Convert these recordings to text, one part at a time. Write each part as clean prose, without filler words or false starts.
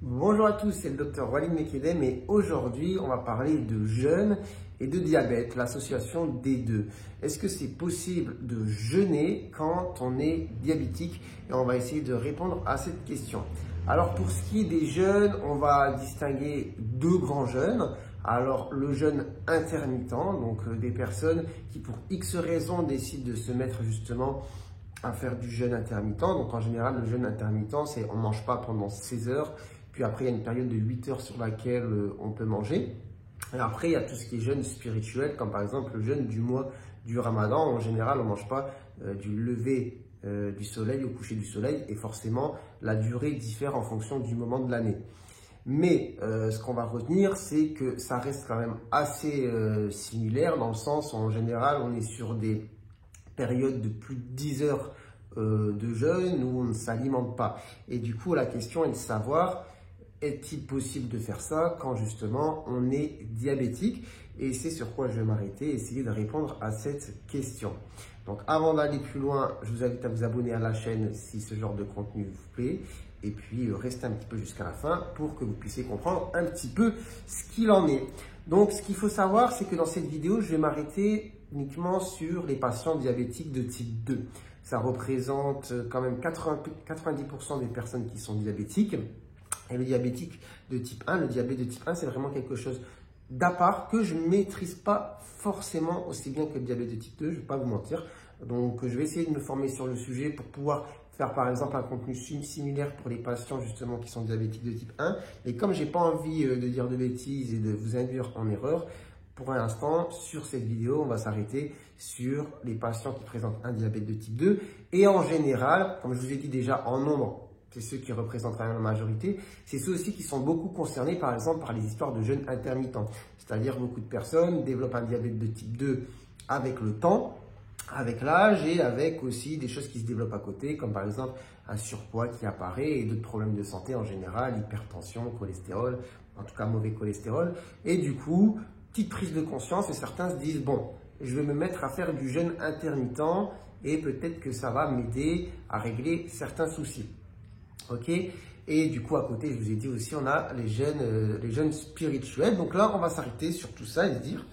Bonjour à tous, c'est le docteur Walid Mekedem et aujourd'hui on va parler de jeûne et de diabète, l'association des deux. Est-ce que c'est possible de jeûner quand on est diabétique? Et on va essayer de répondre à cette question. Alors pour ce qui est des jeûnes, on va distinguer deux grands jeûnes. Alors le jeûne intermittent, donc des personnes qui pour X raisons décident de se mettre justement à faire du jeûne intermittent. Donc en général, le jeûne intermittent, c'est on ne mange pas pendant 16 heures. Puis après, il y a une période de 8 heures sur laquelle on peut manger. Et après, il y a tout ce qui est jeûne spirituel, comme par exemple le jeûne du mois du Ramadan. En général, on ne mange pas du lever du soleil au coucher du soleil. Et forcément, la durée diffère en fonction du moment de l'année. Mais ce qu'on va retenir, c'est que ça reste quand même assez similaire dans le sens où en général, on est sur des périodes de plus de 10 heures de jeûne où on ne s'alimente pas. Et du coup, la question est de savoir, est-il possible de faire ça quand justement on est diabétique? Et c'est sur quoi je vais m'arrêter et essayer de répondre à cette question. Donc avant d'aller plus loin, je vous invite à vous abonner à la chaîne si ce genre de contenu vous plaît. Et puis restez un petit peu jusqu'à la fin pour que vous puissiez comprendre un petit peu ce qu'il en est. Donc ce qu'il faut savoir, c'est que dans cette vidéo, je vais m'arrêter uniquement sur les patients diabétiques de type 2. Ça représente quand même 90% des personnes qui sont diabétiques. Et le diabétique de type 1, le diabète de type 1, c'est vraiment quelque chose d'à part que je ne maîtrise pas forcément aussi bien que le diabète de type 2, je ne vais pas vous mentir. Donc, je vais essayer de me former sur le sujet pour pouvoir faire par exemple un contenu similaire pour les patients justement qui sont diabétiques de type 1. Et comme je n'ai pas envie de dire de bêtises et de vous induire en erreur, pour l'instant, sur cette vidéo, on va s'arrêter sur les patients qui présentent un diabète de type 2. Et en général, comme je vous ai dit déjà en nombre, c'est ceux qui représentent la majorité, c'est ceux aussi qui sont beaucoup concernés par exemple par les histoires de jeûne intermittent. C'est-à-dire beaucoup de personnes développent un diabète de type 2 avec le temps, avec l'âge et avec aussi des choses qui se développent à côté, comme par exemple un surpoids qui apparaît et d'autres problèmes de santé en général, hypertension, cholestérol, en tout cas mauvais cholestérol. Et du coup, petite prise de conscience et certains se disent, bon, je vais me mettre à faire du jeûne intermittent et peut-être que ça va m'aider à régler certains soucis. Ok, et du coup à côté je vous ai dit aussi on a les jeûnes spirituels. Donc là on va s'arrêter sur tout ça et se dire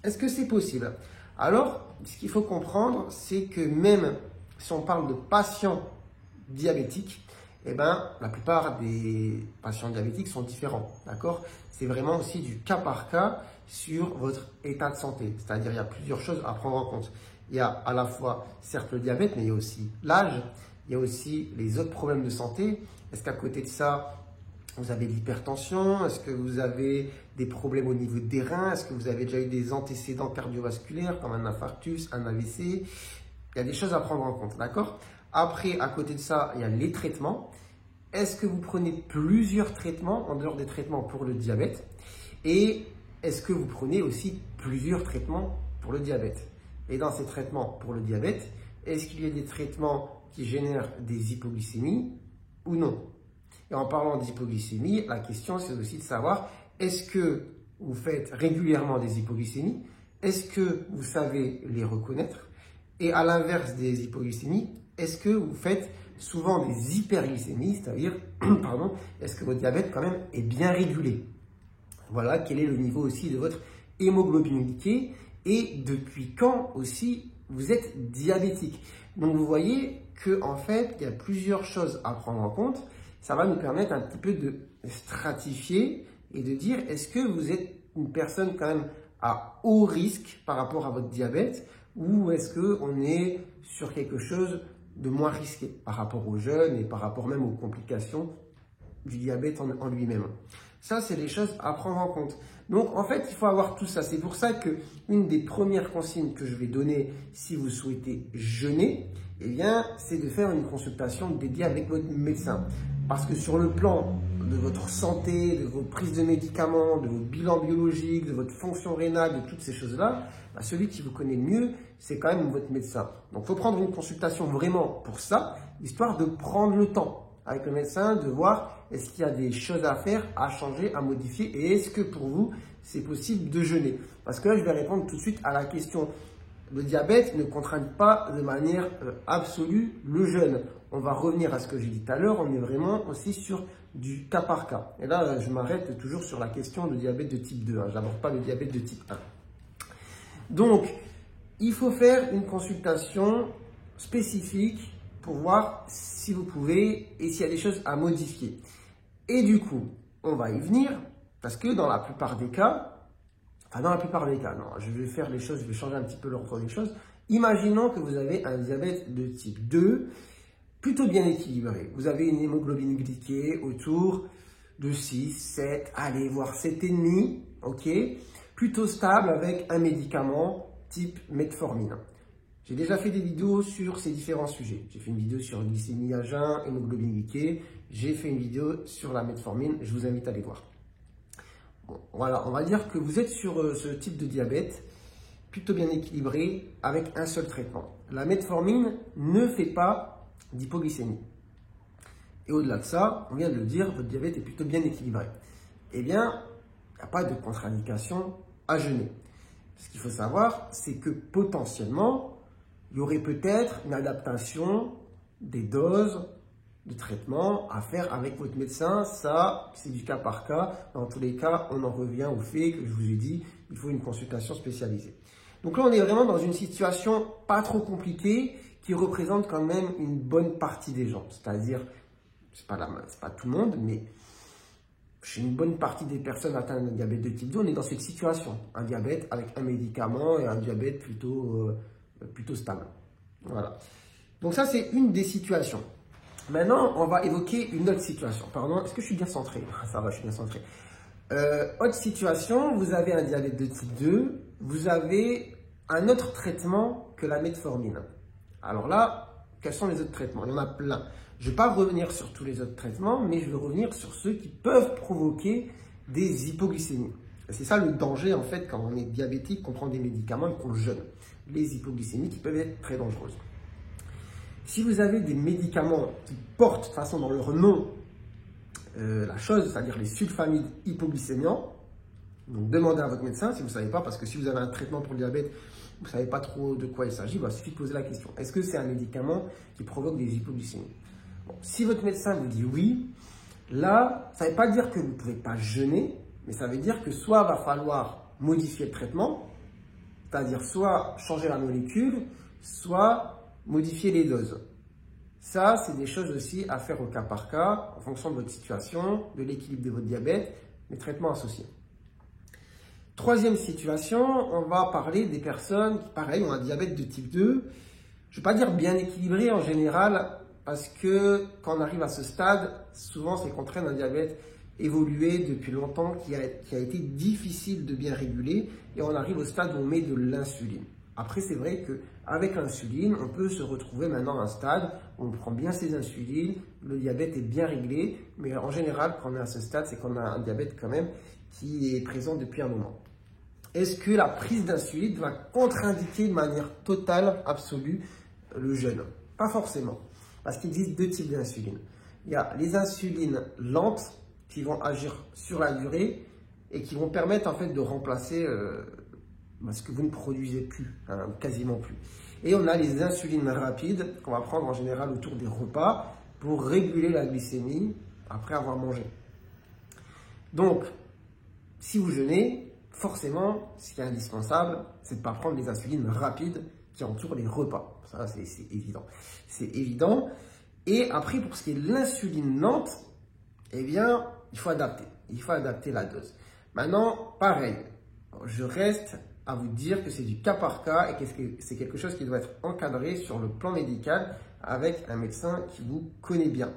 est-ce que c'est possible? Alors ce qu'il faut comprendre c'est que même si on parle de patients diabétiques, eh ben, la plupart des patients diabétiques sont différents, d'accord? C'est vraiment aussi du cas par cas sur votre état de santé, c'est-à-dire il y a plusieurs choses à prendre en compte. Il y a à la fois certes le diabète mais il y a aussi l'âge. Il y a aussi les autres problèmes de santé. Est-ce qu'à côté de ça, vous avez de l'hypertension? Est-ce que vous avez des problèmes au niveau des reins? Est-ce que vous avez déjà eu des antécédents cardiovasculaires comme un infarctus, un AVC? Il y a des choses à prendre en compte, d'accord? Après, à côté de ça, il y a les traitements. Est-ce que vous prenez plusieurs traitements en dehors des traitements pour le diabète? Et est-ce que vous prenez aussi plusieurs traitements pour le diabète? Et dans ces traitements pour le diabète, est-ce qu'il y a des traitements qui génèrent des hypoglycémies ou non? Et en parlant d'hypoglycémie, la question c'est aussi de savoir est-ce que vous faites régulièrement des hypoglycémies? Est-ce que vous savez les reconnaître? Et à l'inverse des hypoglycémies, est-ce que vous faites souvent des hyperglycémies, c'est-à-dire, pardon, est-ce que votre diabète quand même est bien régulé? Voilà, quel est le niveau aussi de votre hémoglobine glycée et depuis quand aussi vous êtes diabétique. Donc vous voyez que en fait, il y a plusieurs choses à prendre en compte. Ça va nous permettre un petit peu de stratifier et de dire est-ce que vous êtes une personne quand même à haut risque par rapport à votre diabète ou est-ce qu'on est sur quelque chose de moins risqué par rapport aux jeunes et par rapport même aux complications du diabète en lui-même. Ça, c'est des choses à prendre en compte. Donc, en fait, il faut avoir tout ça. C'est pour ça que une des premières consignes que je vais donner si vous souhaitez jeûner, eh bien, c'est de faire une consultation dédiée avec votre médecin. Parce que sur le plan de votre santé, de vos prises de médicaments, de votre bilan biologique, de votre fonction rénale, de toutes ces choses-là, bah, celui qui vous connaît le mieux, c'est quand même votre médecin. Donc, il faut prendre une consultation vraiment pour ça, histoire de prendre le temps avec le médecin, de voir est-ce qu'il y a des choses à faire, à changer, à modifier et est-ce que pour vous, c'est possible de jeûner? Parce que là, je vais répondre tout de suite à la question. Le diabète ne contraint pas de manière absolue le jeûne. on va revenir à ce que j'ai dit tout à l'heure, on est vraiment aussi sur du cas par cas. Et là, je m'arrête toujours sur la question de diabète de type 2, hein. Je n'aborde pas le diabète de type 1. Donc, il faut faire une consultation spécifique pour voir si vous pouvez et s'il y a des choses à modifier. Et du coup, on va y venir parce que dans la plupart des cas, non, je vais faire les choses, je vais changer un petit peu l'ordre des choses. Imaginons que vous avez un diabète de type 2, plutôt bien équilibré. Vous avez une hémoglobine glyquée autour de 6, 7, allez, voire 7,5, ok? Plutôt stable avec un médicament type metformine. J'ai déjà fait des vidéos sur ces différents sujets. J'ai fait une vidéo sur glycémie à jeun, hémoglobine glyquée. J'ai fait une vidéo sur la metformine. Je vous invite à les voir. Bon, voilà, on va dire que vous êtes sur ce type de diabète plutôt bien équilibré avec un seul traitement. La metformine ne fait pas d'hypoglycémie. Et au-delà de ça, on vient de le dire, votre diabète est plutôt bien équilibré. Eh bien, il n'y a pas de contre-indication à jeûner. Ce qu'il faut savoir, c'est que potentiellement, il y aurait peut-être une adaptation des doses de traitement à faire avec votre médecin. Ça, c'est du cas par cas. Dans tous les cas, on en revient au fait que je vous ai dit, il faut une consultation spécialisée. Donc là, on est vraiment dans une situation pas trop compliquée qui représente quand même une bonne partie des gens. C'est-à-dire, c'est pas tout le monde, mais chez une bonne partie des personnes atteintes de diabète de type 2, on est dans cette situation. Un diabète avec un médicament et un diabète plutôt stable. Voilà. Donc ça, c'est une des situations. Maintenant, on va évoquer une autre situation. Pardon, est-ce que je suis bien centré? Ça va, je suis bien centré. Autre situation, vous avez un diabète de type 2, vous avez un autre traitement que la metformine. Alors là, quels sont les autres traitements? Il y en a plein. Je ne vais pas revenir sur tous les autres traitements, mais je vais revenir sur ceux qui peuvent provoquer des hypoglycémies. C'est ça le danger, en fait, quand on est diabétique, qu'on prend des médicaments et qu'on jeûne. Les hypoglycémies qui peuvent être très dangereuses. Si vous avez des médicaments qui portent, de toute façon, dans leur nom, la chose, c'est-à-dire les sulfamides hypoglycémiants, donc demandez à votre médecin si vous ne savez pas, parce que si vous avez un traitement pour le diabète, vous ne savez pas trop de quoi il s'agit, il suffit de poser la question. Est-ce que c'est un médicament qui provoque des hypoglycémies? Bon, si votre médecin vous dit oui, là, ça ne veut pas dire que vous ne pouvez pas jeûner, mais ça veut dire que soit il va falloir modifier le traitement, c'est-à-dire soit changer la molécule, soit modifier les doses. Ça, c'est des choses aussi à faire au cas par cas, en fonction de votre situation, de l'équilibre de votre diabète, des traitements associés. Troisième situation, on va parler des personnes qui, pareil, ont un diabète de type 2. Je ne vais pas dire bien équilibré en général, parce que quand on arrive à ce stade, souvent c'est qu'on traîne un diabète évolué depuis longtemps, qui a été difficile de bien réguler, et on arrive au stade où on met de l'insuline. Après, c'est vrai qu'avec l'insuline, on peut se retrouver maintenant à un stade où on prend bien ses insulines, le diabète est bien réglé, mais en général, quand on est à ce stade, c'est qu'on a un diabète quand même qui est présent depuis un moment. Est-ce que la prise d'insuline va contre-indiquer de manière totale, absolue, le jeûne? Pas forcément, parce qu'il existe deux types d'insuline. Il y a les insulines lentes qui vont agir sur la durée et qui vont permettre en fait de remplacer ce que vous ne produisez plus, hein, quasiment plus. Et on a les insulines rapides qu'on va prendre en général autour des repas pour réguler la glycémie après avoir mangé. Donc, si vous jeûnez, forcément, ce qui est indispensable, c'est de ne pas prendre les insulines rapides qui entourent les repas. Ça, c'est évident. C'est évident. Et après, pour ce qui est de l'insuline lente, eh bien, il faut adapter. Il faut adapter la dose. Maintenant, pareil, je reste à vous dire que c'est du cas par cas et que c'est quelque chose qui doit être encadré sur le plan médical avec un médecin qui vous connaît bien.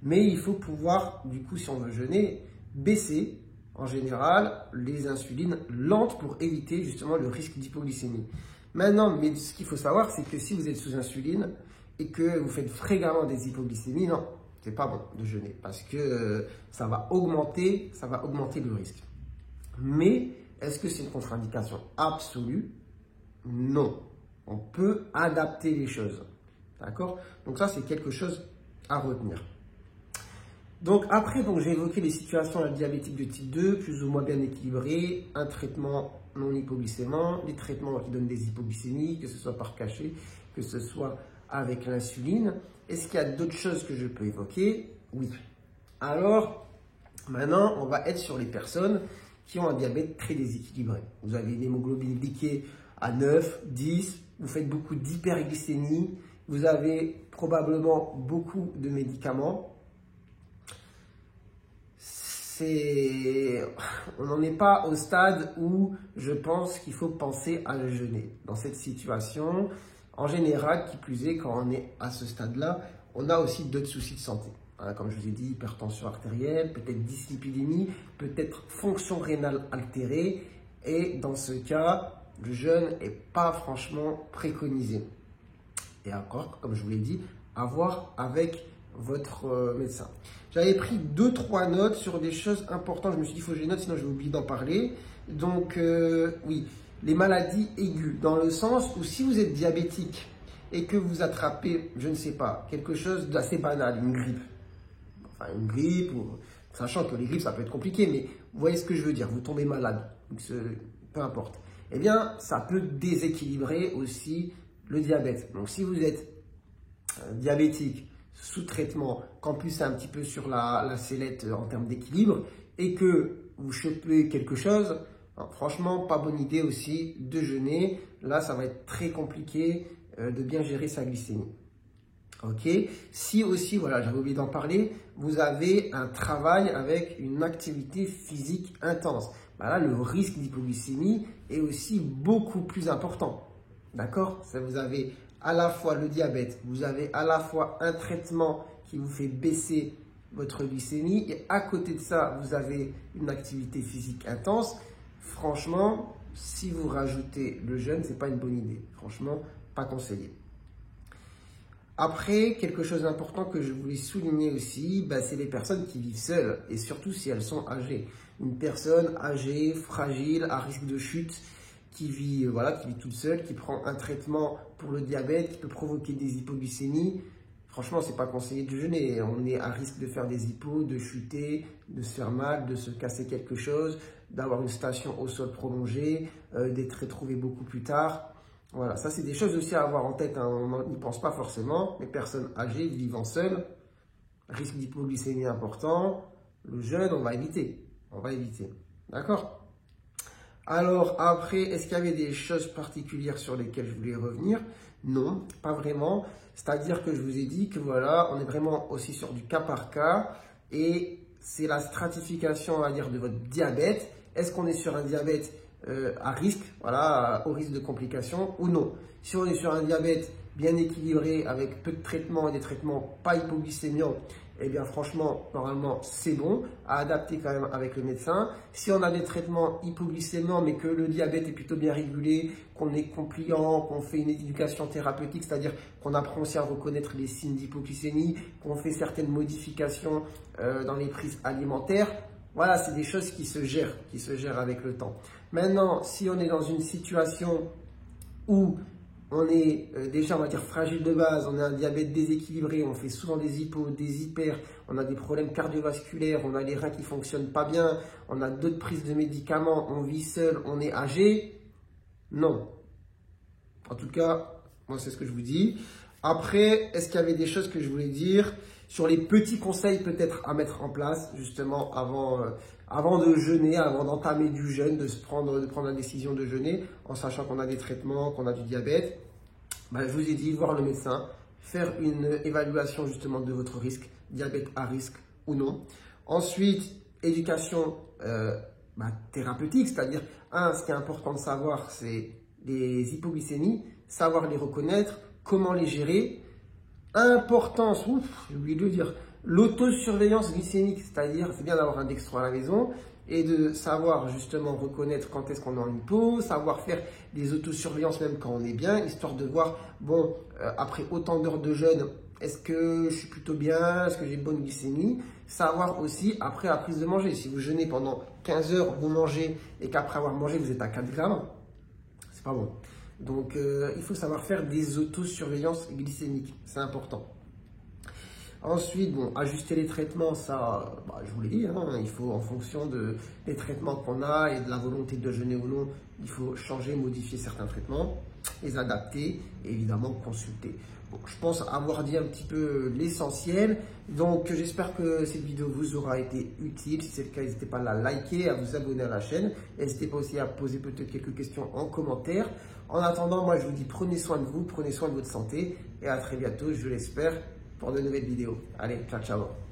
Mais il faut pouvoir, du coup, si on veut jeûner, baisser en général les insulines lentes pour éviter justement le risque d'hypoglycémie. Maintenant, mais ce qu'il faut savoir, c'est que si vous êtes sous insuline et que vous faites fréquemment des hypoglycémies, non, c'est pas bon de jeûner parce que ça va augmenter le risque. Mais est-ce que c'est une contre-indication absolue? Non. On peut adapter les choses. D'accord? Donc ça, c'est quelque chose à retenir. Donc après, j'ai évoqué les situations diabétiques de type 2, plus ou moins bien équilibrées, un traitement non hypoglycémant, des traitements qui donnent des hypoglycémies, que ce soit par cachet, que ce soit avec l'insuline. Est-ce qu'il y a d'autres choses que je peux évoquer? Oui. Alors, maintenant, on va être sur les personnes qui ont un diabète très déséquilibré. Vous avez une hémoglobine glyquée à 9, 10, vous faites beaucoup d'hyperglycémie, vous avez probablement beaucoup de médicaments. On n'en est pas au stade où je pense qu'il faut penser à le jeûner. Dans cette situation, en général, qui plus est, quand on est à ce stade-là, on a aussi d'autres soucis de santé. Comme je vous ai dit, hypertension artérielle, peut-être dyslipidémie, peut-être fonction rénale altérée. Et dans ce cas, le jeûne n'est pas franchement préconisé. Et encore, comme je vous l'ai dit, à voir avec votre médecin. J'avais pris 2-3 notes sur des choses importantes. Je me suis dit, il faut que je les note, sinon je vais oublier d'en parler. Donc, oui, les maladies aiguës, dans le sens où si vous êtes diabétique et que vous attrapez, je ne sais pas, quelque chose d'assez banal, une grippe. Enfin, une grippe, sachant que les grippes, ça peut être compliqué, mais vous voyez ce que je veux dire, vous tombez malade, peu importe. Eh bien, ça peut déséquilibrer aussi le diabète. Donc, si vous êtes diabétique, sous traitement, qu'en plus c'est un petit peu sur la sellette en termes d'équilibre, et que vous chopez quelque chose, franchement, pas bonne idée aussi de jeûner. Là, ça va être très compliqué de bien gérer sa glycémie. Ok. Si aussi, voilà, j'avais oublié d'en parler, vous avez un travail avec une activité physique intense. Là, le risque d'hypoglycémie est aussi beaucoup plus important. D'accord? Ça, vous avez à la fois le diabète, vous avez à la fois un traitement qui vous fait baisser votre glycémie et à côté de ça, vous avez une activité physique intense. Franchement, si vous rajoutez le jeûne, c'est pas une bonne idée. Franchement, pas conseillé. Après, quelque chose d'important que je voulais souligner aussi, c'est les personnes qui vivent seules et surtout si elles sont âgées. Une personne âgée, fragile, à risque de chute, qui vit toute seule, qui prend un traitement pour le diabète, qui peut provoquer des hypoglycémies. Franchement, c'est pas conseillé de jeûner. On est à risque de faire des hypos, de chuter, de se faire mal, de se casser quelque chose, d'avoir une station au sol prolongée, d'être retrouvé beaucoup plus tard. Voilà, ça c'est des choses aussi à avoir en tête. On n'y pense pas forcément. Les personnes âgées vivant seules, risque d'hypoglycémie important. Le jeûne, on va éviter. On va éviter. D'accord ? Alors après, est-ce qu'il y avait des choses particulières sur lesquelles je voulais revenir? Non, pas vraiment. C'est-à-dire que je vous ai dit que voilà, on est vraiment aussi sur du cas par cas et c'est la stratification, on va dire, de votre diabète. Est-ce qu'on est sur un diabète à risque, voilà, au risque de complications ou non? Si on est sur un diabète bien équilibré avec peu de traitements et des traitements pas hypoglycémiants, eh bien franchement, normalement, c'est bon, à adapter quand même avec le médecin. Si on a des traitements hypoglycémiants, mais que le diabète est plutôt bien régulé, qu'on est compliant, qu'on fait une éducation thérapeutique, c'est-à-dire qu'on apprend aussi à reconnaître les signes d'hypoglycémie, qu'on fait certaines modifications dans les prises alimentaires, voilà, c'est des choses qui se gèrent avec le temps. Maintenant, si on est dans une situation où on est déjà, on va dire, fragile de base, on a un diabète déséquilibré, on fait souvent des hypos, des hyper, on a des problèmes cardiovasculaires, on a les reins qui ne fonctionnent pas bien, on a d'autres prises de médicaments, on vit seul, on est âgé. Non. En tout cas, moi, c'est ce que je vous dis. Après, est-ce qu'il y avait des choses que je voulais dire sur les petits conseils peut-être à mettre en place, justement, avant de jeûner, avant d'entamer du jeûne, de prendre la décision de jeûner, en sachant qu'on a des traitements, qu'on a du diabète? Je vous ai dit, voir le médecin, faire une évaluation justement de votre risque, diabète à risque ou non. Ensuite, éducation thérapeutique, c'est-à-dire, ce qui est important de savoir, c'est les hypoglycémies, savoir les reconnaître, comment les gérer. Importance, j'ai oublié de le dire, l'autosurveillance glycémique, c'est-à-dire c'est bien d'avoir un dextro à la maison et de savoir justement reconnaître quand est-ce qu'on est en hypo, savoir faire des autosurveillances même quand on est bien, histoire de voir, après autant d'heures de jeûne, est-ce que je suis plutôt bien, est-ce que j'ai une bonne glycémie, savoir aussi après la prise de manger, si vous jeûnez pendant 15 heures, vous mangez et qu'après avoir mangé vous êtes à 4 grammes, c'est pas bon. Donc, il faut savoir faire des autosurveillances glycémiques, c'est important. Ensuite, ajuster les traitements, ça, je vous l'ai dit, il faut en fonction des traitements qu'on a et de la volonté de jeûner ou non, il faut changer, modifier certains traitements, les adapter et évidemment consulter. Bon, je pense avoir dit un petit peu l'essentiel. Donc, j'espère que cette vidéo vous aura été utile. Si c'est le cas, n'hésitez pas à la liker, à vous abonner à la chaîne. N'hésitez pas aussi à poser peut-être quelques questions en commentaire. En attendant, moi, je vous dis prenez soin de vous, prenez soin de votre santé et à très bientôt, je l'espère, pour de nouvelles vidéos. Allez, ciao, ciao.